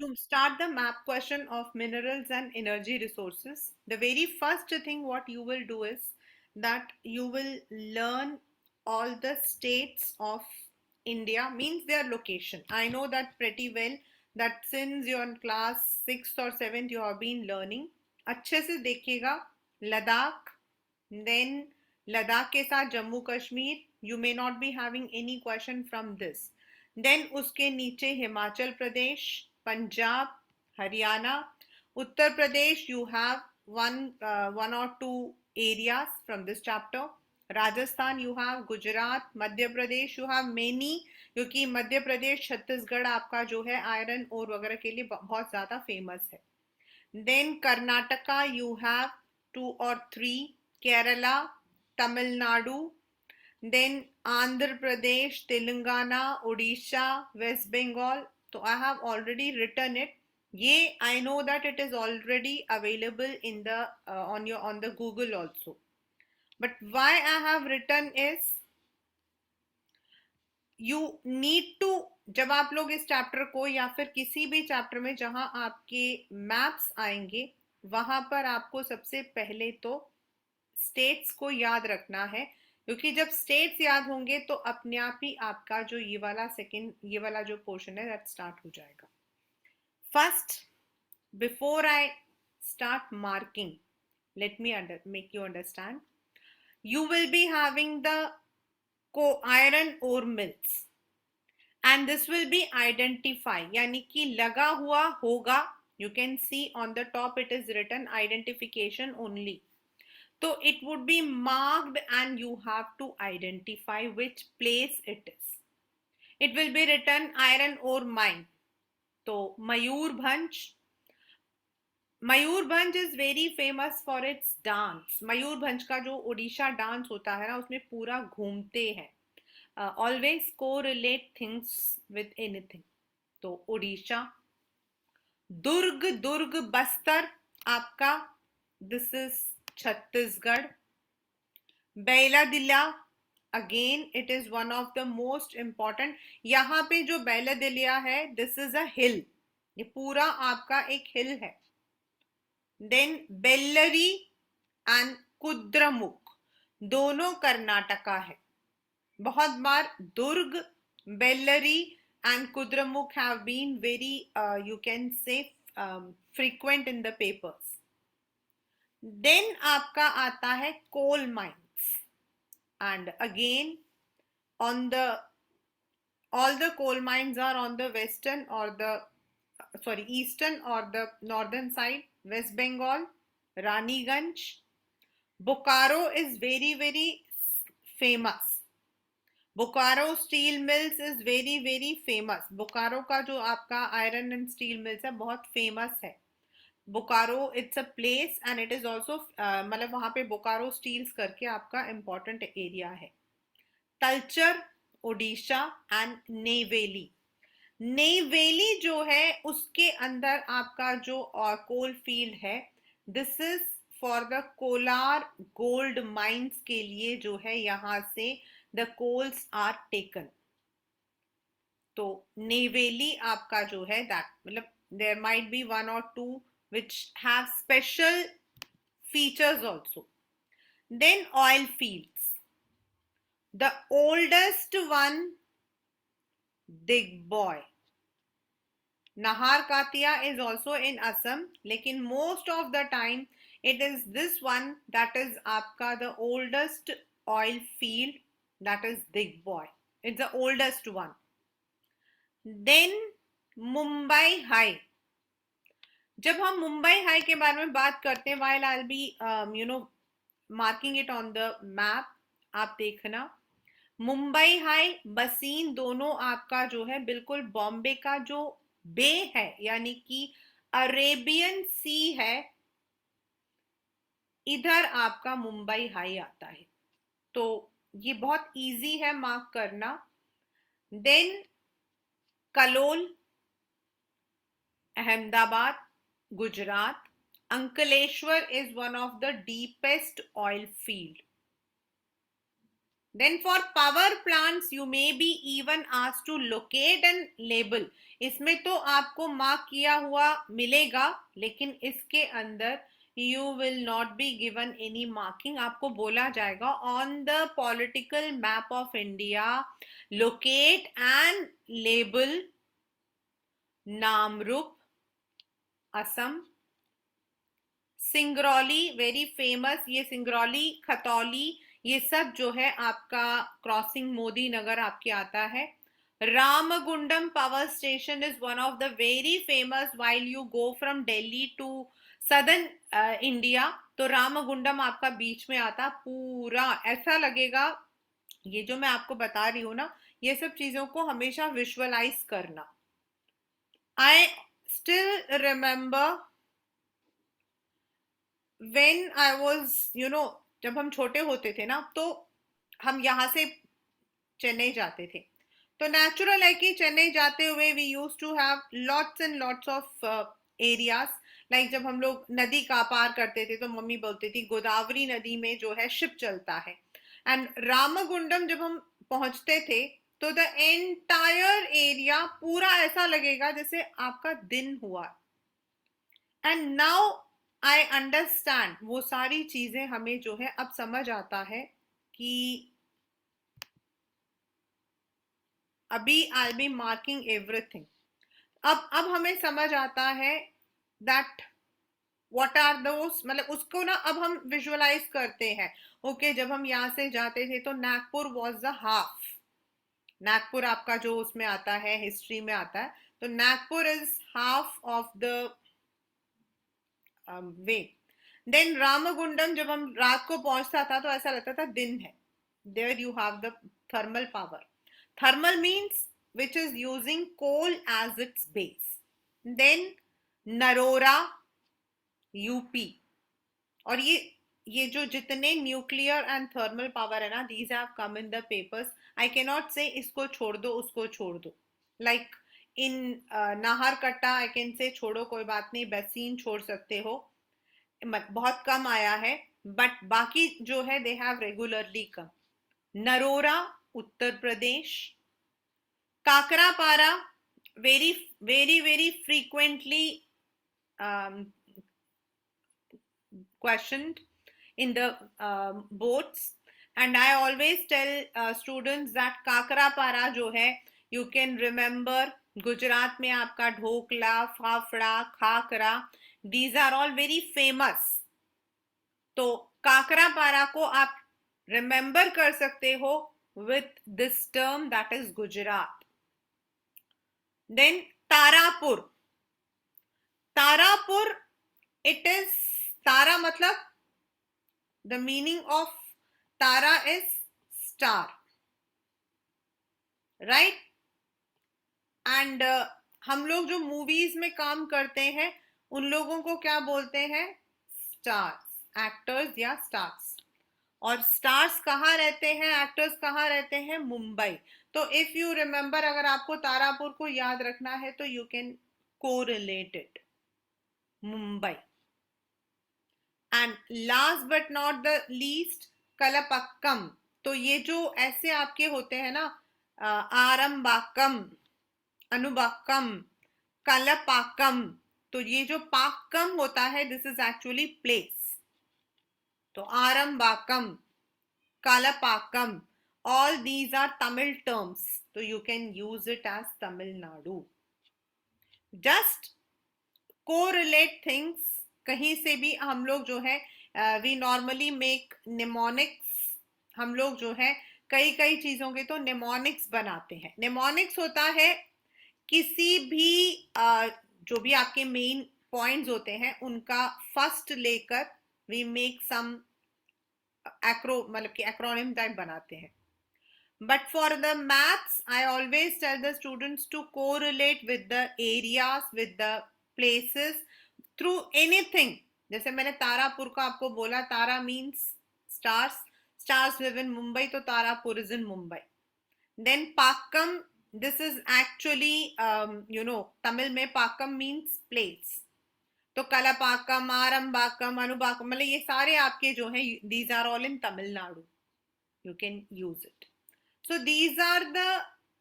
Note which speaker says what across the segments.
Speaker 1: To start the map question of minerals and energy resources, the very first thing what you will do is that you will learn all the states of India, means their location. I know that pretty well, that since you're in class 6th or 7th you have been learning. अच्छे से देखिएगा, Ladakh, then Ladakh के साथ Jammu Kashmir, you may not be having any question from this. Then उसके नीचे Himachal Pradesh, Punjab, Haryana, Uttar Pradesh, you have one or two areas from this chapter. Rajasthan you have, Gujarat, Madhya Pradesh you have many, क्योंकि मध्य प्रदेश छत्तीसगढ़ आपका जो है आयरन और वगैरह के लिए बहुत ज़्यादा फेमस है. Then Karnataka you have two और three, Kerala, Tamil Nadu, then Andhra Pradesh, Telangana, Odisha, West Bengal. So I have already written it. Ye I know that it is already available in the on the Google also. But why I have written is you need to, जब आप लोग इस chapter को या फिर किसी भी chapter में जहां आपके मैप्स आएंगे वहां पर आपको सबसे पहले तो स्टेट्स को याद रखना है, क्योंकि जब स्टेट्स याद होंगे तो अपने आप ही आपका जो ये वाला जो पोर्शन है दैट स्टार्ट हो जाएगा. First, before I start marking, let me make you understand. You will be having the iron ore mills and this will be identify, यानी कि लगा हुआ होगा. You can see on the top it is written identification only. So it would be marked and you have to identify which place it is. It will be written iron ore mine. So Mayurbhanj is very famous for its dance. Mayurbhanj का जो Odisha dance होता है ना उसमें पूरा घूमते हैं. Always correlate things with anything. तो ओडिशा. दुर्ग बस्तर आपका, this is Chhattisgarh. Bailadila, again it is one of the most important. यहाँ पे जो बैलादिलिया है दिस इज अ हिल, ये पूरा आपका एक हिल है. देन बेल्लरी एंड कुद्रमुख दोनों कर्नाटका है. बहुत बार Durg, Bellary and Kudremukh have been very you can say frequent in the papers. Then आपका आता है coal mines, and again on the all the coal mines are on the western or the eastern or the northern side. West Bengal, Raniganj, Bokaro is very famous. Bokaro steel mills is very famous. Bokaro का जो आपका iron and steel mills है बहुत famous है. Bokaro it's a place and it is also मतलब वहां पे Bokaro steels करके आपका इंपॉर्टेंट एरिया है. तलचर, ओडिशा एंड नेवेली. नेवेली जो है उसके अंदर आपका जो कोल फील्ड है, this is for the Kolar gold mines के लिए जो है यहां से द कोल्स आर टेकन. तो नेवेली आपका जो है दैट मतलब there might be one or to which have special features also. Then oil fields. The oldest one, Digboy. Nahar Katia is also in Assam, lekin most of the time it is this one that is aapka the oldest oil field, that is Digboy. It's the oldest one. Then Mumbai High. जब हम Mumbai high के बारे में बात करते हैं, while I'll be marking it on the map, आप देखना मुंबई हाई, बसीन दोनों आपका जो है बिल्कुल बॉम्बे का जो बे है यानी कि अरेबियन सी है, इधर आपका मुंबई हाई आता है. तो ये बहुत इजी है मार्क करना. Then Kalol, Ahmedabad, Gujarat. Ankleshwar is one of the deepest oil field. Then for power plants you may be even asked to locate and label. इसमें तो आपको मार्क किया हुआ मिलेगा, लेकिन इसके अंदर you will not be given any marking. आपको बोला जाएगा on the political map of India locate and label Namrup, Assam, Singrauli very famous, ये सिंगरौली, खतौली, ये सब जो है आपका क्रॉसिंग मोदी नगर आपके आता है। Ramagundam power station is one of the very famous while you go from Delhi to southern India. तो रामगुंडम आपका बीच में आता, पूरा ऐसा लगेगा। ये जो मैं आपको बता रही हूँ ना, ये सब चीजों को हमेशा विजुअलाइज करना। I still remember when I was, जब हम छोटे होते थे ना, तो हम यहाँ से चेन्नई जाते थे। तो नेचुरल है कि चेन्नई जाते हुए we use to have lots and lots of areas. Like जब हम लोग नदी का पार करते थे तो मम्मी बोलती थी गोदावरी नदी में जो है शिप चलता है। एंड रामगुंडम जब हम पहुंचते थे तो द एंटायर एरिया पूरा ऐसा लगेगा जैसे आपका दिन हुआ। एंड नाउ आई अंडरस्टैंड, वो सारी चीजें हमें जो है अब समझ आता है कि अभी आई बी मार्किंग एवरीथिंग। अब हमें समझ आता है दैट व्हाट आर दोस, मतलब उसको ना अब हम विजुअलाइज करते हैं। ओके जब हम यहाँ से जाते थे तो Nagpur was the half. Nagpur आपका जो उसमें आता है, हिस्ट्री में आता है, तो Nagpur is half of the way. Then Ramagundam जब हम रात को पहुंचता था तो ऐसा लगता था दिन है। There you have the thermal power. Thermal means which is using coal as its base. Then Narora UP. और ये जो जितने न्यूक्लियर एंड थर्मल पावर है ना, these have come in the papers. I can not से इसको छोड़ दो उसको छोड़ दो। Like in नाहरकट्टा I can say छोड़ो कोई बात नहीं, बेसीन छोड़ सकते हो, बहुत कम आया है, बट बाकी जो है they have regularly come. Narora Uttar Pradesh. Kakrapar very very very frequently questioned in the boards, and I always tell students that Kakrapar जो है you can remember गुजरात में आपका dhokla, fafda, khakhra, these are all very famous। तो काकरापारा को आप रिमेंबर कर सकते हो with this term that is Gujarat. then Tarapur. Tarapur it is, तारा मतलब the meaning of Tara is star, right? and हम लोग जो मूवीज में काम करते हैं उन लोगों को क्या बोलते हैं? स्टार्स, एक्टर्स या स्टार्स। और स्टार्स कहाँ रहते हैं, एक्टर्स कहाँ रहते हैं? मुंबई। तो इफ यू रिमेंबर, अगर आपको तारापुर को याद रखना है तो you can correlate it, Mumbai. And last but not the least Kalpakkam. तो ये जो ऐसे आपके होते हैं ना, आरंबाकम, अनुबाकम, कलपाकम, तो ये जो पाकम होता है दिस इज एक्चुअली प्लेस। तो आरंबाकम, कलपाकम, all these are Tamil terms, so you can use it as Tamil Nadu. Just correlate things। कहीं से भी हम लोग जो है we normally make mnemonics। हम लोग जो है कई कई चीजों के तो mnemonics बनाते हैं। mnemonics होता है किसी भी जो भी आपके मेन पॉइंट्स होते हैं उनका फर्स्ट लेकर we make some मतलब कि एक्रोनिम टाइप बनाते हैं। But for the maths, I always tell the students to correlate with the areas, with the places through anything। जैसे मैंने तारापुर का आपको बोला, तारा means stars, stars live in Mumbai, तो Tarapur is in Mumbai। Then Pakkam, this is actually Tamil में Pakkam means place। तो कलपाकम, आरंबाकम, अनुबाकम, मतलब ये सारे आपके जो हैं these are all in Tamil Nadu. you can use it. So these are the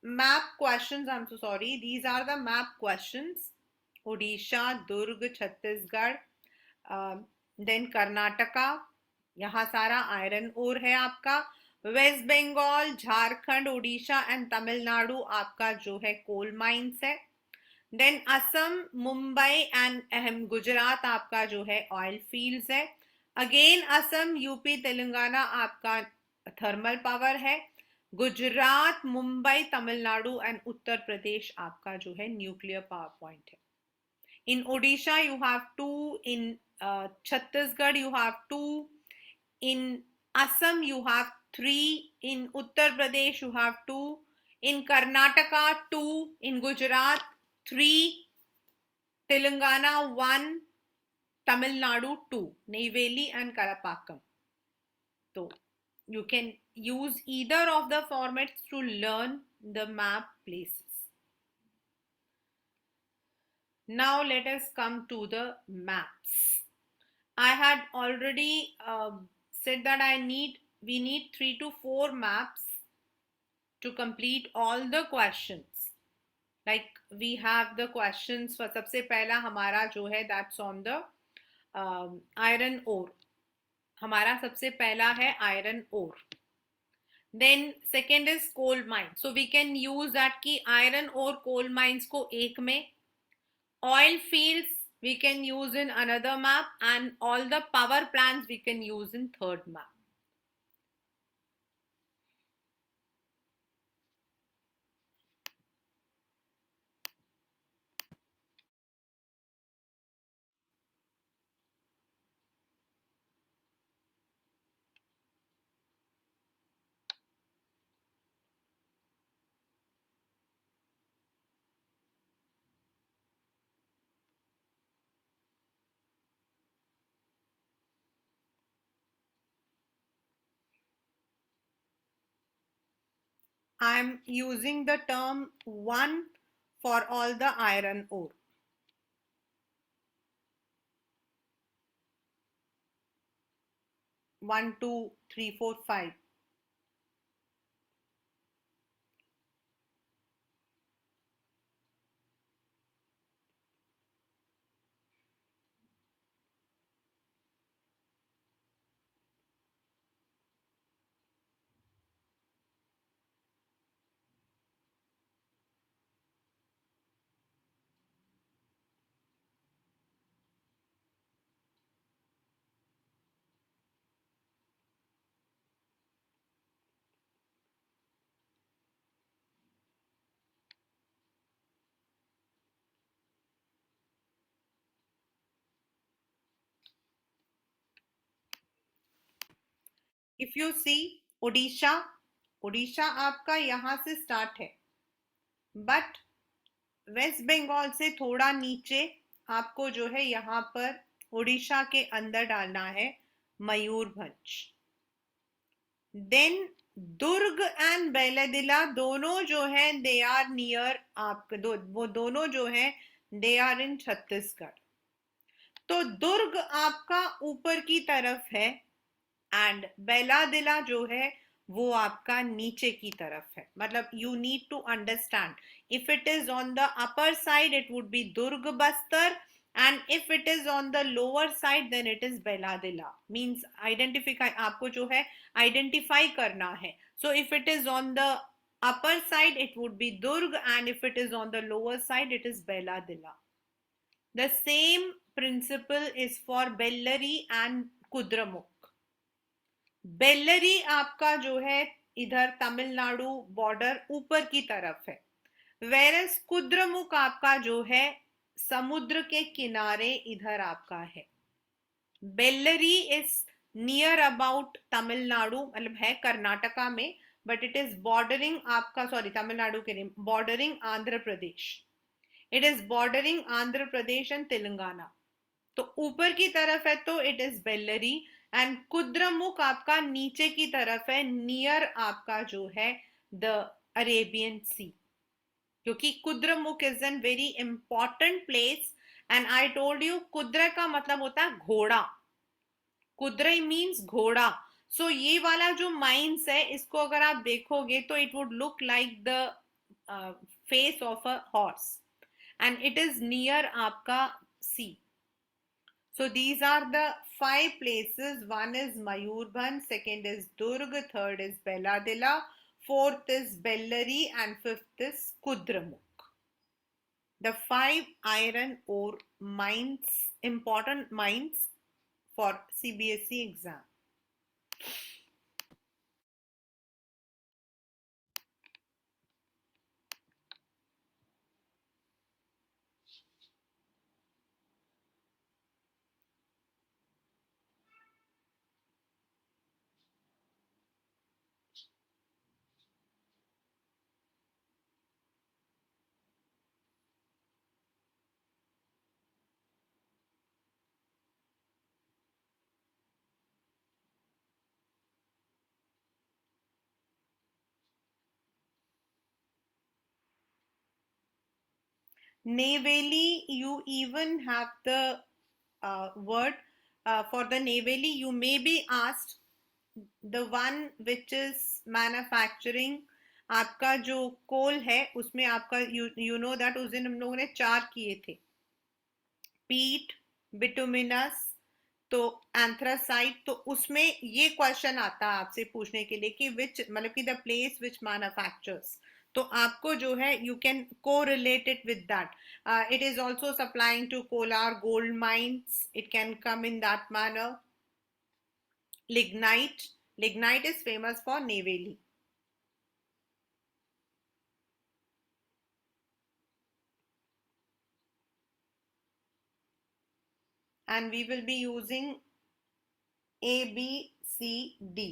Speaker 1: map questions. I'm so sorry. These are the map questions. Odisha, Durg, Chhattisgarh, then Karnataka, यहाँ सारा आयरन ओर है आपका. वेस्ट बंगाल, झारखंड, उड़ीसा एंड तमिलनाडु आपका जो है कोल माइंस है. Then Assam, Mumbai and अहम गुजरात आपका जो है ऑयल फील्ड्स है. अगेन असम, यूपी, तेलंगाना आपका थर्मल पावर है. गुजरात, मुंबई, तमिलनाडु एंड उत्तर प्रदेश आपका जो है न्यूक्लियर पावर पॉइंट है. In Odisha, you have two. In Chhattisgarh, you have two. In Assam, you have three. In Uttar Pradesh, you have two. In Karnataka, two. In Gujarat, three. Telangana, one. Tamil Nadu, two. Neyveli and Karapakkam. So you can use either of the formats to learn the map places. Now let us come to the maps. I had already said that we need 3 to 4 maps to complete all the questions. Like we have the questions for सबसे पहला हमारा जो है that's on the iron ore. हमारा सबसे पहला है iron ore. Then second is coal mine. So we can use that कि iron ore coal mines को एक में, oil fields we can use in another map, and all the power plants we can use in third map. I'm using the term 1 for all the iron ore. 1, 2, 3, 4, 5. If you see Odisha आपका यहाँ से start है, but waste Bengal से थोड़ा नीचे आपको जो है यहाँ पर ओडिशा के अंदर डालना है मयूरभंज. देन दुर्ग एंड बेलादिला दोनों जो है दे आर नियर आपके वो दोनों जो है दे आर इन छत्तीसगढ़. तो दुर्ग आपका ऊपर की तरफ है एंड बेलादिला जो है वो आपका नीचे की तरफ है. मतलब you need to understand, if it is on the upper side it would be Durg Bastar, and if it is on the lower side then it is Bailadila. Means identify, आपको जो है आइडेंटिफाई करना है. So if it is on the upper side it would be Durg, and if it is on the lower side it is Beladilla. The same principle is for Bellary and Kudramukh. बेल्लरी आपका जो है इधर Tamil Nadu border ऊपर की तरफ है, virus Kudremukh आपका जो है समुद्र के किनारे इधर आपका है. बेल्लरी इज नियर अबाउट तमिलनाडु, मतलब है कर्नाटका में, बट इट इज बॉर्डरिंग आपका, सॉरी तमिलनाडु के नहीं, bordering Andhra Pradesh. It is bordering Andhra Pradesh and Telangana. तो ऊपर की तरफ है तो इट इज बेल्लरी, एंड कुद्रमुख आपका नीचे की तरफ है, नियर आपका जो है द अरेबियन सी. क्योंकि Kudremukh is an very important place, and I told you Kudre का मतलब होता है घोड़ा. कुद्र मीन्स घोड़ा. सो ये वाला जो माइंस है, इसको अगर आप देखोगे तो it would look like the face of a horse, and it is near आपका सी. So these are the five places. One is Mayurbhanj, second is Durg, third is Belladilla, fourth is Bellary, and fifth is Kudramukh. The five iron ore mines, important mines for CBSE exam. Neyveli, you even have the word for the Neyveli. You may be asked the one which is manufacturing. आपका जो कोल है उसमें आपका you know that उस दिन हम लोगों ने चार किए थे, पीट, बिटुमिनस, तो एंथ्रासाइट. तो उसमें ये क्वेश्चन आता है आपसे पूछने के लिए कि विच, मतलब कि द प्लेस विच मैन्युफैक्चर्स. तो आपको जो है you can correlate it with that. It is also supplying to Kolar gold mines, it can come in that manner. Lignite, lignite is famous for Neyveli. And we will be using A, B, C, D.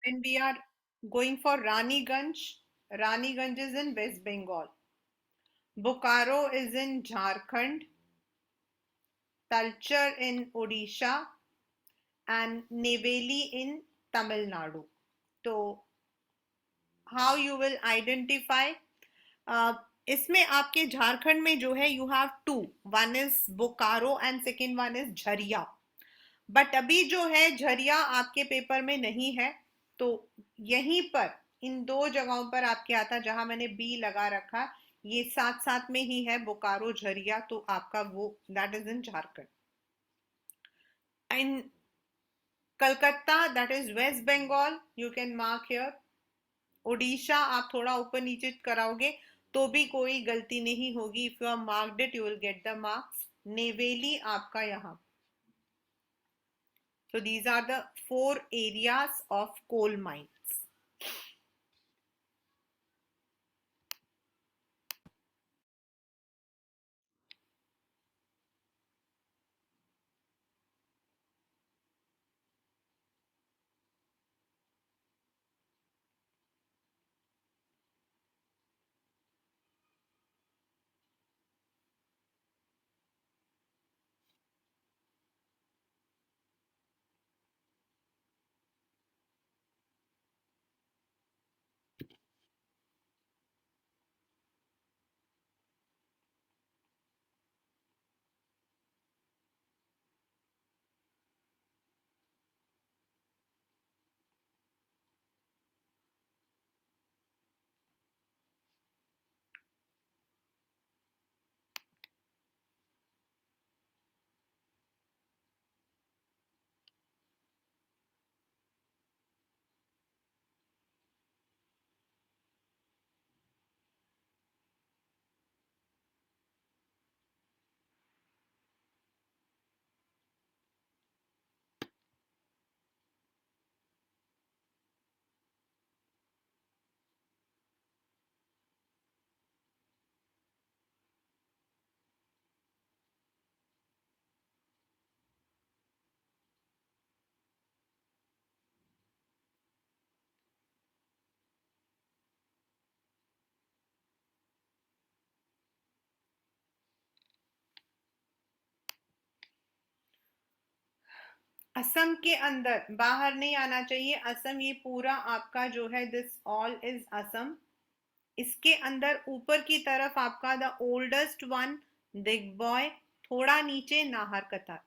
Speaker 1: When we are going for Raniganj, Raniganj is in West Bengal. Bokaro is in Jharkhand, Talcher in Odisha, and Neyveli in Tamil Nadu. So, how you will identify? uh, इसमें आपके झारखंड में जो है you have two, one is Bokaro and second one is Jharia. But अभी जो है झरिया आपके paper में नहीं है, तो यहीं पर इन दो जगहों पर आपके आता जहां मैंने बी लगा रखा, ये साथ साथ में ही है बोकारो झरिया, तो आपका वो that is in Jharkhand. In Calcutta that is West Bengal, you can mark here. Orissa आप थोड़ा ऊपर नीचे कराओगे तो भी कोई गलती नहीं होगी. If you are marked it you will get the marks. Neyveli आपका यहाँ. So these are the four areas of coal mines. Assam के अंदर, बाहर नहीं आना चाहिए असम, ये पूरा आपका जो है दिस ऑल इज असम। इसके अंदर ऊपर की तरफ आपका द ओल्डेस्ट वन दिग्बॉय, थोड़ा नीचे नाहर कतार,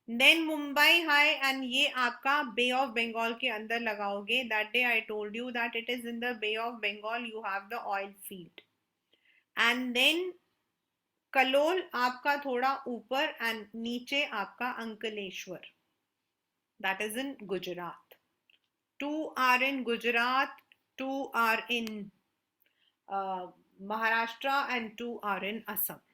Speaker 1: देन मुंबई हाई, एंड ये आपका बे ऑफ बंगाल के अंदर लगाओगे। That day I told you that it is in the Bay of Bengal, you have the oil field. And then Kalol आपका थोड़ा ऊपर, एंड नीचे आपका Ankleshwar, that is in Gujarat. Two are in Gujarat, two are in Maharashtra, and two are in Assam.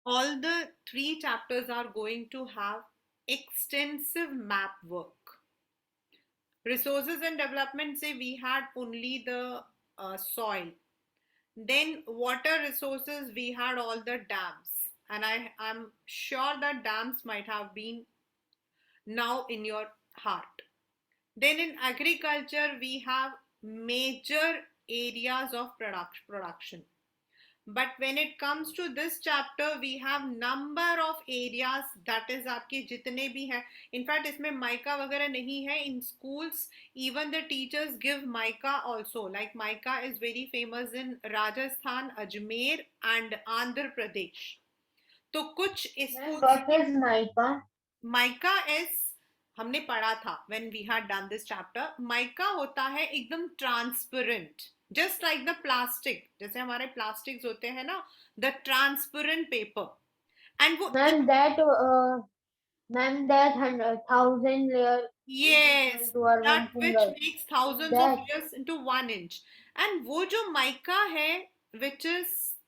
Speaker 1: all the three chapters are going to have extensive map work. Resources and development, say we had only the soil. Then water resources, we had all the dams. And I'm sure that dams might have been now in your heart. Then in agriculture, we have major areas of production. But when it comes to this chapter, we have number of areas, that is आपके जितने भी हैं. In fact, इसमें mica वगैरह नहीं है. In schools, even the teachers give maika also. Like maika is very famous in Rajasthan, Ajmer and Andhra Pradesh. तो कुछ schools.
Speaker 2: What is mica?
Speaker 1: Mica is, हमने पढ़ा था when we had done this chapter. Mica होता है एकदम transparent, just like the plastic, जैसे हमारे प्लास्टिक्स होते हैं ना, द ट्रांसपेरेंट पेपर. एंड वो
Speaker 2: Ma'am, that 100,000 layer
Speaker 1: yes,
Speaker 2: is equal to
Speaker 1: that
Speaker 2: one
Speaker 1: which
Speaker 2: finger.
Speaker 1: makes thousands of
Speaker 2: That
Speaker 1: layers into 1 inch. And वो जो माइका है, which is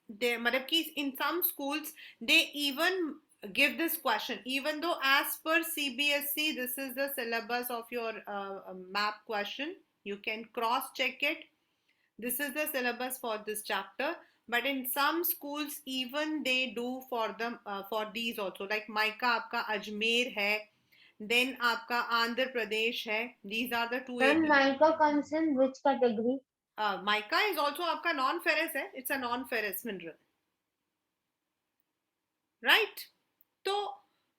Speaker 1: there, मतलब कि in some schools they even give this question, even though as per CBSE this is the syllabus of your map question, you can cross check it. This is the syllabus for this chapter, but in some schools even they do for them for these also. Like mica आपका अजमेर है, then आपका आंध्र प्रदेश है. These are the two
Speaker 2: ma'am,
Speaker 1: areas.
Speaker 2: mica comes in which category?
Speaker 1: Mica is also आपका non ferrous है. It's a non ferrous mineral, right? तो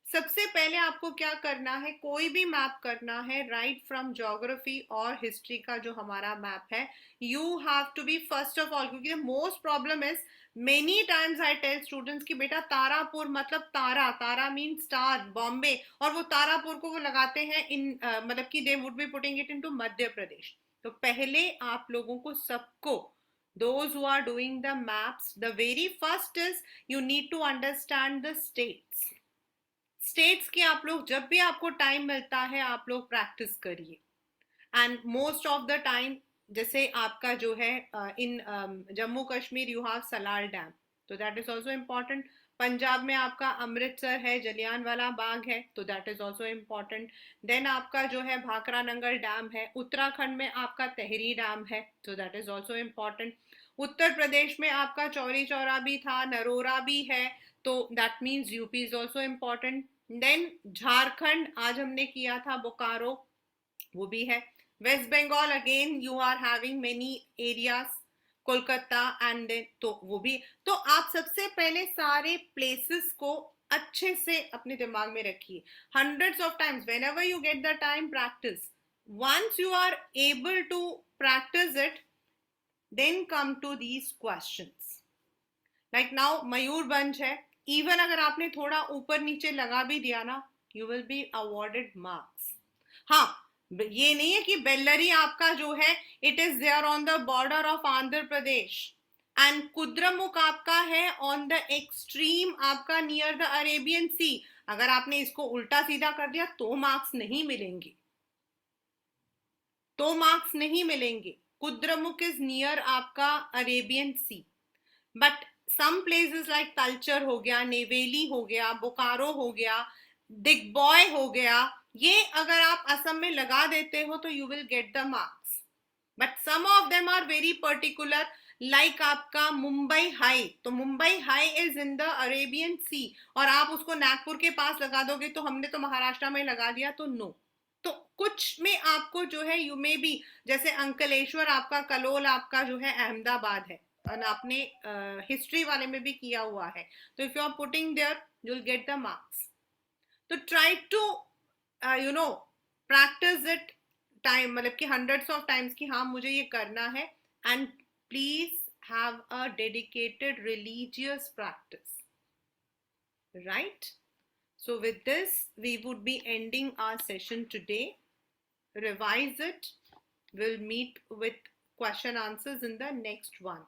Speaker 1: सबसे पहले आपको क्या करना है, कोई भी मैप करना है, राइट फ्रॉम ज्योग्राफी और हिस्ट्री का जो हमारा मैप है, you have to be first of all, क्योंकि most problem is many times I tell students कि बेटा तारापुर मतलब तारा, तारा मीन स्टार, बॉम्बे, और वो तारापुर को वो लगाते हैं इन मतलब कि they would be putting it into Madhya Pradesh. तो पहले आप लोगों को सबको, those who are doing the maps, the very first is you need to understand the states. States की आप लोग जब भी आपको टाइम मिलता है आप लोग प्रैक्टिस करिए. And most of the time, जैसे आपका जो है in Jammu Kashmir you have Salal dam, तो that is also important. Punjab में आपका अमृतसर है, जलियान वाला बाग है, तो that is also important. Then आपका जो है भाखरा नंगल डैम है. उत्तराखंड में आपका तहरी डैम है, तो that is also important. Uttar Pradesh में आपका चौरी चौरा भी था, नरोरा भी है, तो that means UP is also important. Then Jharkhand आज हमने किया था, बोकारो, वो भी है. West Bengal again you are having many areas, Kolkata and then, तो वो भी. तो आप सबसे पहले सारे प्लेसेस को अच्छे से अपने दिमाग में रखिए. Hundreds of times whenever you get the time, practice. Once you are able to practice it, then come to these questions. Like now Mayurbhanj है, इवन अगर आपने थोड़ा ऊपर नीचे लगा भी दिया ना, you will be awarded marks. हाँ, ये नहीं है कि बेल्लरी आपका जो है it is there on the border of Andhra Pradesh, and Kudremukh आपका है ऑन द एक्सट्रीम, आपका नियर द अरेबियन सी. अगर आपने इसको उल्टा सीधा कर दिया तो मार्क्स नहीं मिलेंगे, तो मार्क्स नहीं मिलेंगे. कुद्रमुख इज नियर आपका Arabian Sea. But some places like Talcher हो गया, नेवेली हो गया, बोकारो हो गया, दिग्बॉय हो गया, ये अगर आप असम में लगा देते हो तो you will get the marks. But some of them are very particular, like आपका मुंबई हाई, तो Mumbai High is in the Arabian Sea, और आप उसको नागपुर के पास लगा दोगे तो हमने तो महाराष्ट्र में लगा दिया, तो नो. तो कुछ में आपको जो है यू मे बी, जैसे अंकलेश्वर आपका, कलोल आपका जो है अहमदाबाद है, और आपने हिस्ट्री वाले में भी किया हुआ है, तो if you are putting there you will get the marks. तो try to you know practice it time, मतलब कि हंड्रेड्स ऑफ टाइम्स कि हाँ मुझे ये करना है. And please have a dedicated religious practice, right? So with this, we would be ending our session today. Revise it. We'll meet with question answers in the next one.